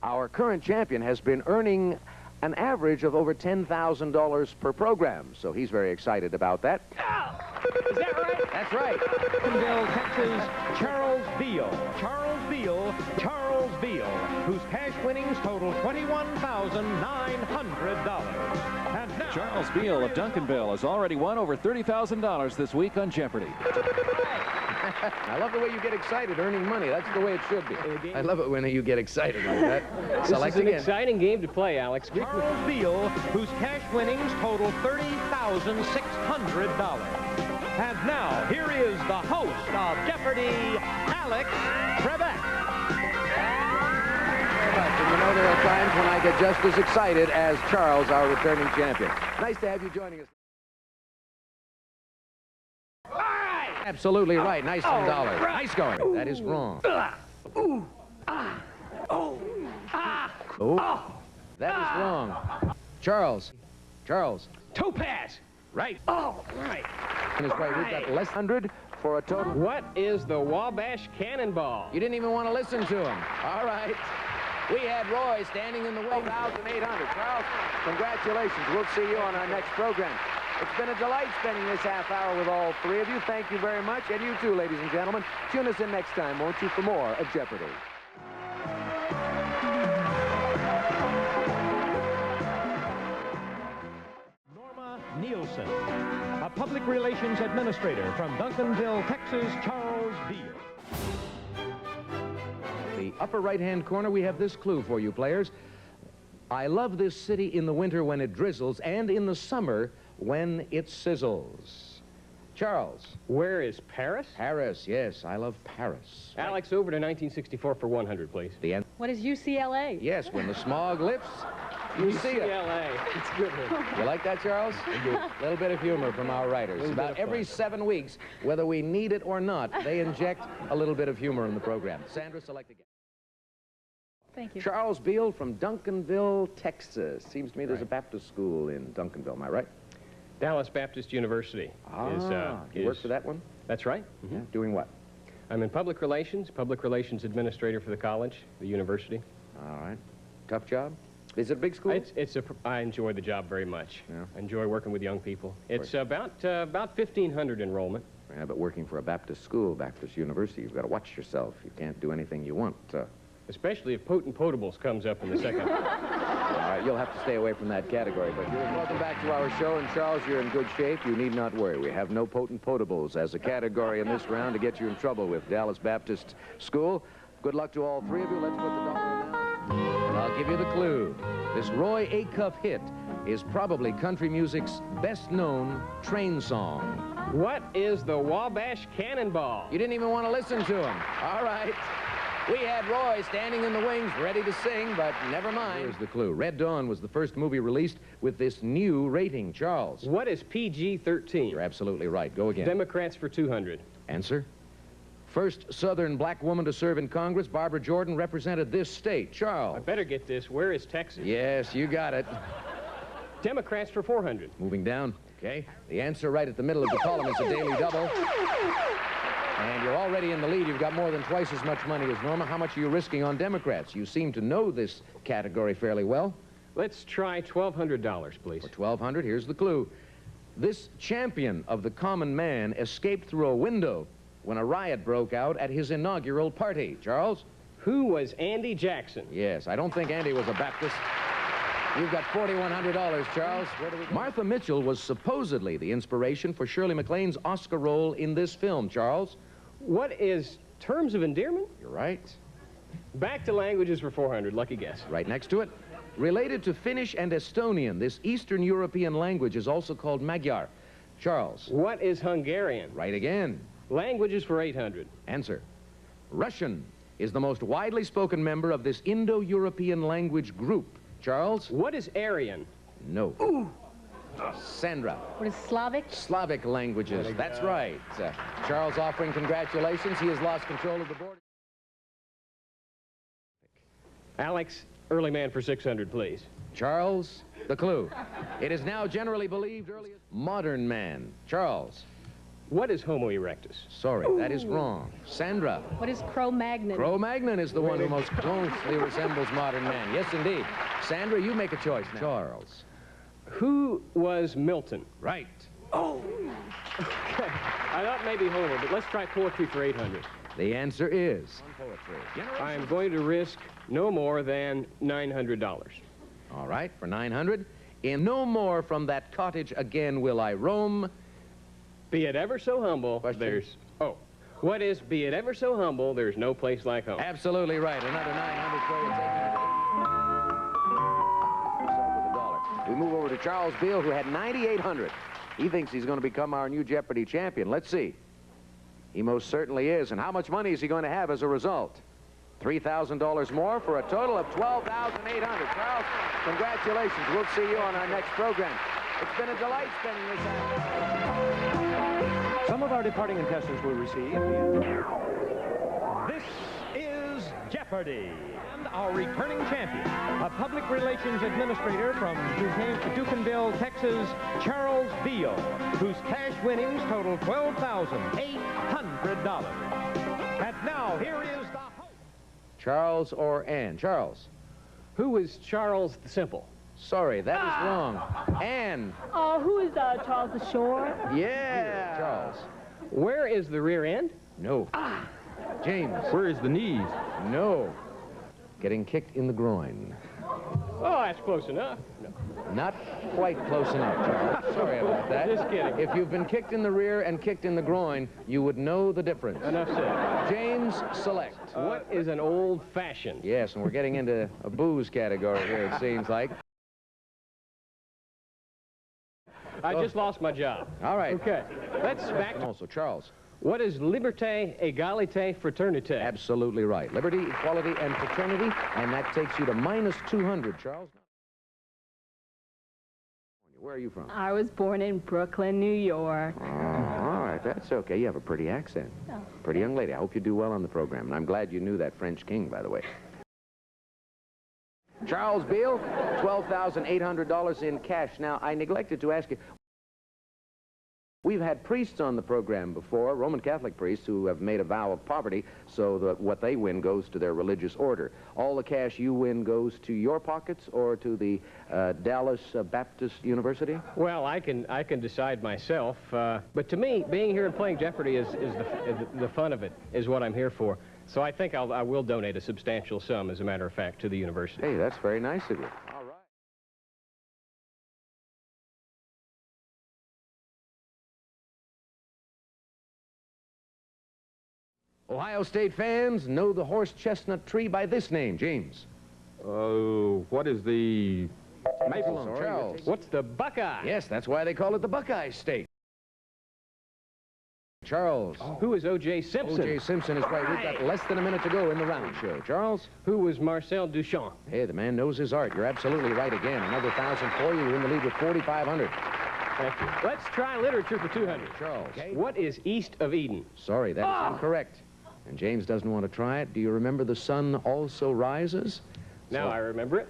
Our current champion has been earning an average of over $10,000 per program, so he's very excited about that. Is that right? That's right. Beall, Texas, Charles Beall. Charles Beall, Charles Beall, whose cash winnings total $21,900. And now, Charles Beall of Duncanville has already won over $30,000 this week on Jeopardy! I love the way you get excited earning money. That's the way it should be. I love it when you get excited like that. This is an exciting game to play, Alex. Charles Beall, whose cash winnings total $30,600. And now, here is the host of Jeopardy, Alex Trebek. And you know, there are times when I get just as excited as Charles, our returning champion. Nice to have you joining us. Absolutely right. Nice $1. Nice going. That is wrong. Oh. That is wrong. Charles. Topaz. Right. Oh, right. We've got less 100 for a total. What is the Wabash Cannonball? You didn't even want to listen to him. All right. We had Roy standing in the way. 1,800. Charles, congratulations. We'll see you on our next program. It's been a delight spending this half hour with all three of you. Thank you very much. And you too, ladies and gentlemen. Tune us in next time, won't you, for more of Jeopardy! Norma Nielsen, a public relations administrator from Duncanville, Texas, Charles Beall. The upper right-hand corner, we have this clue for you, players. I love this city in the winter when it drizzles, and in the summer when it sizzles. Charles. Where is Paris? Paris, yes. I love Paris. Alex, over to 1964 for 100, please. The end. What is UCLA? Yes, when the smog lifts, you see it. UCLA. It's good one. You like that, Charles? A little bit of humor from our writers. About every 7 weeks, whether we need it or not, they inject a little bit of humor in the program. Sandra, select again. Thank you. Charles Beall from Duncanville, Texas. Seems to me there's a Baptist school in Duncanville, am I right? Dallas Baptist University. You work for that one? That's right. Yeah. Doing what? I'm in public relations administrator for the college, the university. All right. Tough job? Is it a big school? I enjoy the job very much. Yeah. I enjoy working with young people. It's about 1,500 enrollment. Yeah, but working for a Baptist school, Baptist University, you've got to watch yourself. You can't do anything you want. Especially if Potent Potables comes up in the second. All right, you'll have to stay away from that category. But welcome back to our show. And Charles, you're in good shape. You need not worry. We have no Potent Potables as a category in this round to get you in trouble with Dallas Baptist School. Good luck to all three of you. Let's put the dollar amount. And I'll give you the clue. This Roy Acuff hit is probably country music's best-known train song. What is the Wabash Cannonball? You didn't even want to listen to him. All right. We had Roy standing in the wings, ready to sing, but never mind. Here's the clue. Red Dawn was the first movie released with this new rating. Charles. What is PG-13? You're absolutely right. Go again. Democrats for 200. Answer. First Southern black woman to serve in Congress, Barbara Jordan, represented this state. Charles. I better get this. Where is Texas? Yes, you got it. Democrats for 400. Moving down. Okay. The answer right at the middle of the column is a daily double. And you're already in the lead. You've got more than twice as much money as Norma. How much are you risking on Democrats? You seem to know this category fairly well. Let's try $1,200, please. For $1,200, here's the clue. This champion of the common man escaped through a window when a riot broke out at his inaugural party. Charles? Who was Andy Jackson? Yes, I don't think Andy was a Baptist. You've got $4,100, Charles. Where do we go? Martha Mitchell was supposedly the inspiration for Shirley MacLaine's Oscar role in this film. Charles? What is terms of endearment? You're right. Back to languages for 400. Lucky guess. Right next to it. Related to Finnish and Estonian, this Eastern European language is also called Magyar. Charles. What is Hungarian? Right again. Languages for 800. Answer. Russian is the most widely spoken member of this Indo-European language group. Charles? What is Aryan? No. Ooh. Sandra. What is Slavic? Slavic languages. That's right. Charles offering congratulations. He has lost control of the board. Alex, early man for 600, please. Charles, the clue. It is now generally believed earliest modern man. Charles. What is Homo erectus? Sorry, that is wrong. Sandra. What is Cro-Magnon? Cro-Magnon is the one who most closely resembles modern man. Yes, indeed. Sandra, you make a choice now. Charles. Who was Milton? Right. Oh! Okay. I thought maybe Homer, but let's try poetry for 800. The answer is poetry. I am going to risk no more than $900. All right, for 900. In no more from that cottage again will I roam. Be it ever so humble, Question? there's... Oh. What is, be it ever so humble, there's no place like home? Absolutely right. Another 900 for you. Start with $1. We move over to Charles Beall, who had 9,800. He thinks he's going to become our new Jeopardy champion. Let's see. He most certainly is. And how much money is he going to have as a result? $3,000 more for a total of $12,800. Charles, congratulations. We'll see you on our next program. It's been a delight spending this afternoon. Some of our departing contestants will receive... This is Jeopardy! And our returning champion, a public relations administrator from Ducanville, Texas, Charles Beall, whose cash winnings total $12,800. And now, here is the host. Charles or Ann? Charles. Who is Charles the Simple? Sorry, that is wrong. Ann. Oh, who is Charles the Shore? Yeah. Charles. Where is the rear end? No. James. Where is the knees? No. Getting kicked in the groin. Oh, that's close enough. No. Not quite close enough, Charles. Sorry about that. Just kidding. If you've been kicked in the rear and kicked in the groin, you would know the difference. Enough said. James, select. What is an old-fashioned? Yes, and we're getting into a booze category here, it seems like. I just lost my job. All right. Okay. Let's back And to... also, Charles. What is liberté, égalité, fraternité? Absolutely right. Liberty, equality, and fraternity, and that takes you to minus 200, Charles. Where are you from? I was born in Brooklyn, New York. Oh, all right, that's okay. You have a pretty accent. Oh. Pretty young lady. I hope you do well on the program, and I'm glad you knew that French king, by the way. Charles Beall, $12,800 in cash. Now, I neglected to ask you, we've had priests on the program before, Roman Catholic priests, who have made a vow of poverty so that what they win goes to their religious order. All the cash you win goes to your pockets or to the Dallas Baptist University? Well, I can decide myself, but to me, being here and playing Jeopardy is the fun of it, is what I'm here for. So I think I will donate a substantial sum, as a matter of fact, to the university. Hey, that's very nice of you. All right. Ohio State fans know the horse chestnut tree by this name, James. Oh, what is the... Maple, Charles. What's the Buckeye? Yes, that's why they call it the Buckeye State. Charles. Who is O.J. Simpson? O.J. Simpson is right. We've got less than a minute to go in the round show. Charles? Who was Marcel Duchamp? Hey, the man knows his art. You're absolutely right again. Another 1,000 for you. You're in the lead with 4,500. Thank you. Let's try literature for 200. Charles. Okay. What is east of Eden? Sorry, that is incorrect. And James doesn't want to try it. Do you remember the sun also rises? Now I remember it.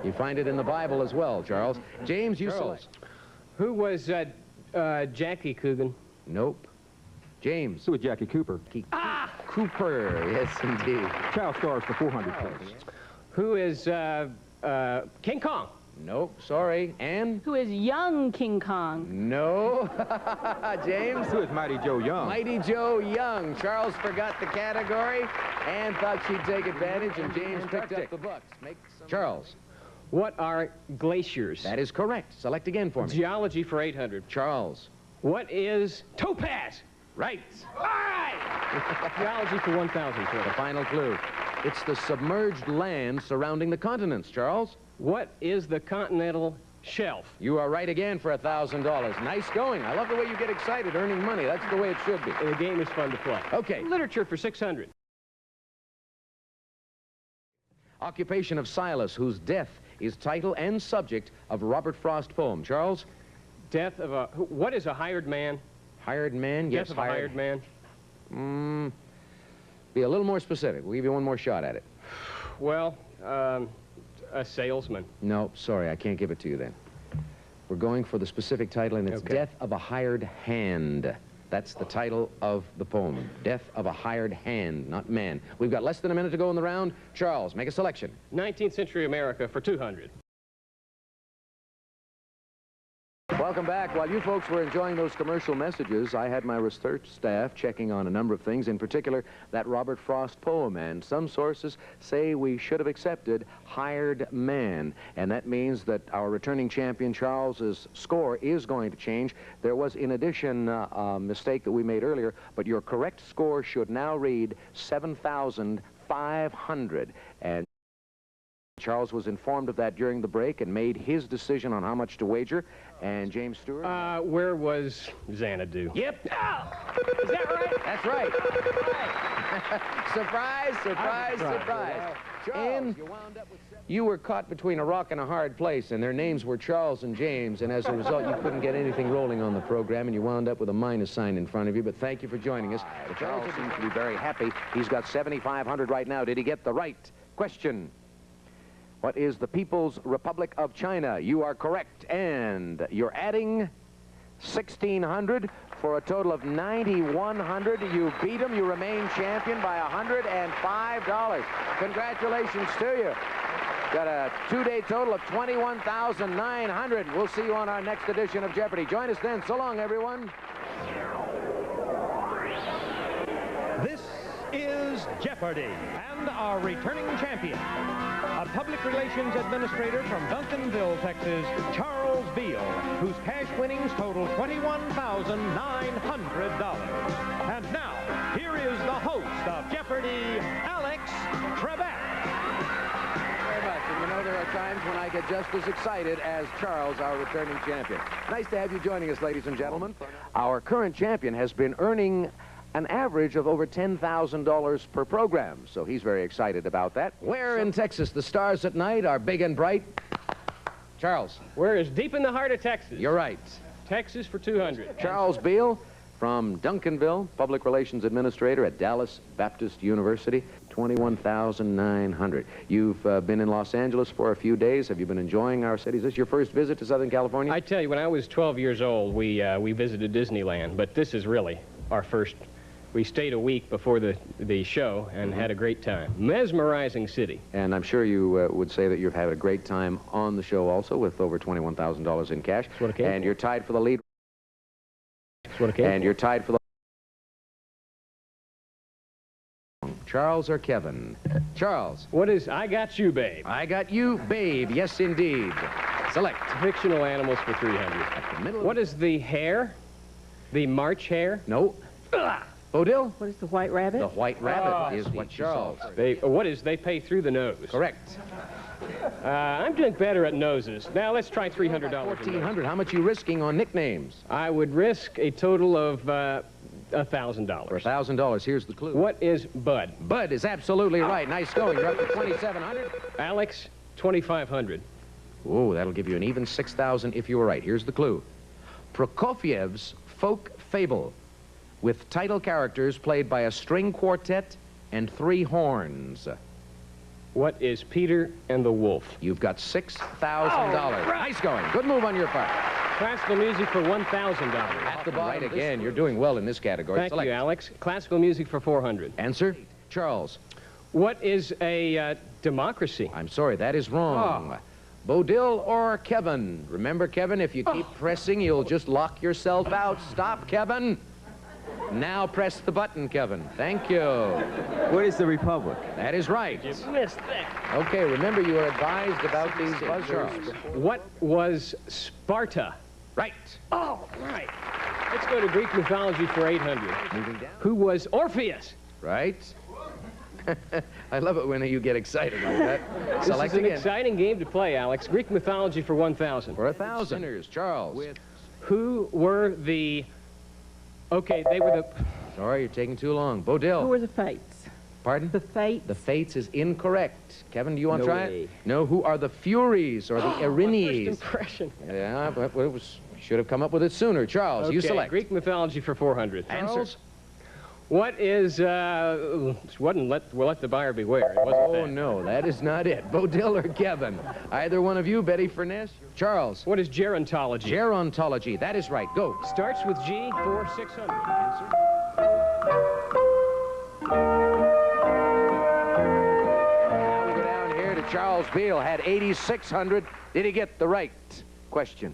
You find it in the Bible as well, Charles. James, you select. Who was Jackie Coogan? Nope. James. Who is Jackie Cooper? Cooper, yes, indeed. Child stars for 400, please. Who is King Kong? Nope, sorry. Ann? Who is young King Kong? No. James? Who is Mighty Joe Young? Mighty Joe Young. Charles forgot the category and thought she'd take advantage, and James picked up the bucks. Charles. What are glaciers? That is correct. Select again for me. Geology for 800. Charles. What is topaz? Right. All right. Geology for 1,000. The final clue. It's the submerged land surrounding the continents, Charles. What is the continental shelf? You are right again for $1,000. Nice going. I love the way you get excited earning money. That's the way it should be. The game is fun to play. Okay. Literature for 600. Occupation of Silas, whose death is title and subject of Robert Frost poem. Charles? Death of a... What is a hired man? Hired man? Yes, Death of a hired man. Be a little more specific. We'll give you one more shot at it. Well, a salesman. No, sorry, I can't give it to you then. We're going for the specific title, and it's Okay. Death of a Hired Hand. That's the title of the poem. Death of a hired hand, not man. We've got less than a minute to go in the round. Charles, make a selection. 19th century America for 200. Welcome back. While you folks were enjoying those commercial messages, I had my research staff checking on a number of things, in particular that Robert Frost poem, and some sources say we should have accepted hired man, and that means that our returning champion Charles's score is going to change. There was, in addition, a mistake that we made earlier, but your correct score should now read 7,500, and Charles was informed of that during the break and made his decision on how much to wager. And James Stewart? Where was Xanadu? Yep. Oh, is that right? That's right. Surprise, surprise, surprise. And you were caught between a rock and a hard place, and their names were Charles and James, and as a result, you couldn't get anything rolling on the program, and you wound up with a minus sign in front of you, but thank you for joining us. Charles seems to be very happy. He's got 7,500 right now. Did he get the right question? What is the People's Republic of China? You are correct, and you're adding 1,600 for a total of 9,100. You beat him. You remain champion by $105. Congratulations to you. Got a two-day total of 21,900. We'll see you on our next edition of Jeopardy. Join us then. So long, everyone. This is Jeopardy! And our returning champion, a public relations administrator from Duncanville, Texas, Charles Beall, whose cash winnings total $21,900. And now, here is the host of Jeopardy, Alex Trebek. Very much. And you know, there are times when I get just as excited as Charles, our returning champion. Nice to have you joining us, ladies and gentlemen. Our current champion has been earning an average of over $10,000 per program, so he's very excited about that. Where in Texas the stars at night are big and bright? Charles. We're as deep in the heart of Texas. You're right. Texas for 200. Charles Beall from Duncanville, Public Relations Administrator at Dallas Baptist University, 21,900. You've been in Los Angeles for a few days. Have you been enjoying our city? Is this your first visit to Southern California? I tell you, when I was 12 years old, we visited Disneyland, but this is really our first. We stayed a week before the show and had a great time. Mesmerizing city. And I'm sure you would say that you've had a great time on the show also, with over $21,000 in cash. That's what it came and for. You're tied for the lead. That's what it came And for. you're tied for the... Charles or Kevin? Charles. What is I Got You, Babe? I got you, babe. Yes, indeed. Select. Fictional animals for 300. At the middle. What is the hare? The March hare? No. Bodil? What is the white rabbit? The white rabbit is what Charles. What is they pay through the nose? Correct. I'm doing better at noses. Now let's try $300. $1,400. How much are you risking on nicknames? I would risk a total of $1,000. For $1,000, here's the clue. What is Bud? Bud is absolutely right. Nice going. You're up to 2,700. Alex, 2,500. Oh, that'll give you an even 6,000 if you were right. Here's the clue. Prokofiev's folk fable, with title characters played by a string quartet and 3 horns. What is Peter and the Wolf? You've got $6,000. Nice going. Good move on your part. Classical music for $1,000. At the bottom. Right again. You're doing well in this category. Thank you, Alex. Classical music for 400. Answer, Charles. What is a democracy? I'm sorry, that is wrong. Bodil or Kevin? Remember, Kevin, if you keep pressing, you'll just lock yourself out. Stop, Kevin. Now press the button, Kevin. Thank you. What is the Republic? That is right. You missed that. Okay, remember you were advised about these buzzers. What was Sparta? Right. Oh, right. Let's go to Greek mythology for 800. Moving down. Who was Orpheus? Right. I love it when you get excited like that. This Select is an again. exciting game to play, Alex. Greek mythology for 1,000. For 1,000. Sinners, Charles. Who were the... Okay, they were the... Sorry, you're taking too long. Bodil. Who were the Fates? Pardon? The Fates. The Fates is incorrect. Kevin, do you want to No try way. it? No, who are the Furies or the First Erinyes? impression. Yeah, but it was, should have come up with it sooner. Charles, you Okay, select. Greek mythology for 400. Answers. What is, wasn't let the buyer beware. It wasn't Oh, that. no, that is not it. Bodil or Kevin? Either one of you, Betty Furness? Charles? What is gerontology? Gerontology. That is right. Go. Starts with G for 600. Answer. Now we go down here to Charles Beall. Had 8,600. Did he get the right question?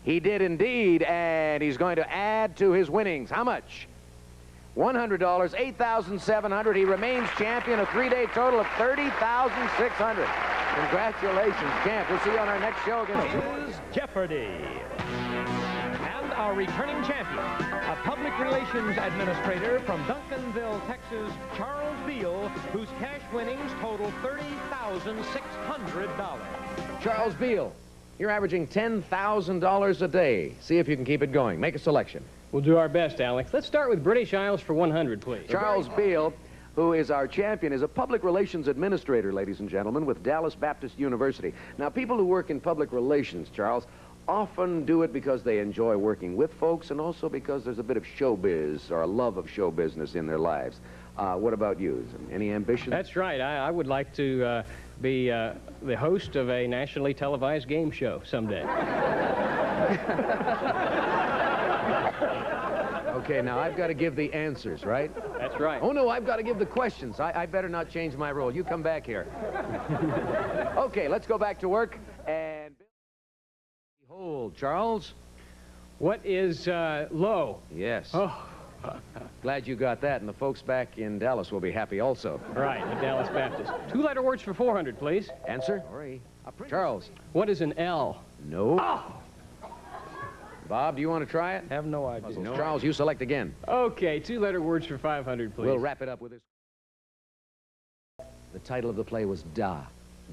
He did indeed, and he's going to add to his winnings. How much? $100, 8,700. He remains champion, a three-day total of 30,600. Congratulations, champ. We'll see you on our next show again. Is Jeopardy! And our returning champion, a public relations administrator from Duncanville, Texas, Charles Beall, whose cash winnings total $30,600. Charles Beall, you're averaging $10,000 a day. See if you can keep it going. Make a selection. We'll do our best, Alex. Let's start with British Isles for 100, please. Charles Beall, who is our champion, is a public relations administrator, ladies and gentlemen, with Dallas Baptist University. Now, people who work in public relations, Charles, often do it because they enjoy working with folks and also because there's a bit of showbiz or a love of show business in their lives. What about you? Any ambition? That's right. I would like to be the host of a nationally televised game show someday. Okay, now I've got to give the answers, right? That's right. Oh, no, I've got to give the questions. I better not change my role. You come back here. Okay, let's go back to work. And behold, Charles. What is low? Yes. Oh, Glad you got that, and the folks back in Dallas will be happy also. right, the Dallas Baptist. Two-letter words for 400, please. Answer? Charles. What is an L? No. Oh. Bob, do you want to try it? Have no idea. No. Charles, you select again. Okay, two-letter words for 500, please. We'll wrap it up with this. The title of the play was Da.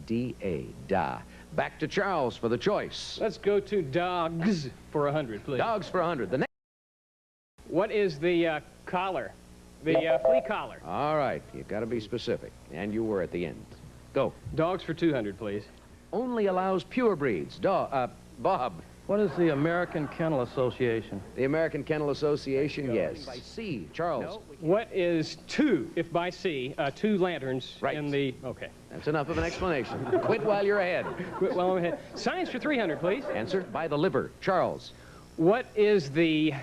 D-A, Da. Back to Charles for the choice. Let's go to dogs for 100, please. Dogs for 100. The next. What is the collar? The flea collar. All right, you've got to be specific. And you were at the end. Go. Dogs for 200, please. Only allows pure breeds. Bob. What is the American Kennel Association? The American Kennel Association, yes. By C. Charles. No. What is two, if by sea, two lanterns Right. in the... Okay. That's enough of an explanation. Quit while you're ahead. Quit while I'm ahead. Science for 300, please. Answer. By the liver. Charles. What is the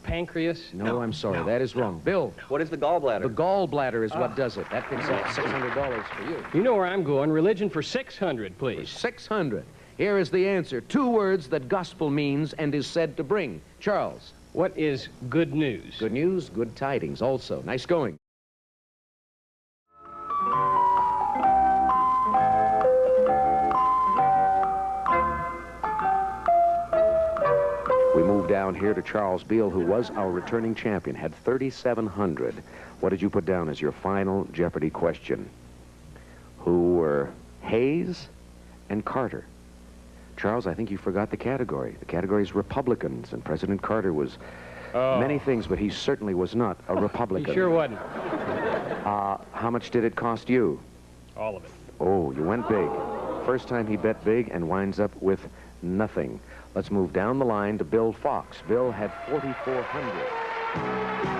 pancreas? No, I'm sorry. That is wrong. Bill. What is the gallbladder? The gallbladder is what does it. That picks up $600 for you. You know where I'm going. Religion for 600, please. 600. Here is the answer. Two words that gospel means and is said to bring. Charles. What is good news? Good news, good tidings also. Nice going. We move down here to Charles Beall, who was our returning champion, had 3,700. What did you put down as your final Jeopardy question? Who were Hayes and Carter? Charles, I think you forgot the category. The category is Republicans, and President Carter was many things, but he certainly was not a Republican. He sure wasn't. How much did it cost you? All of it. Oh, you went big. First time he bet big and winds up with nothing. Let's move down the line to Bill Fox. Bill had 4,400.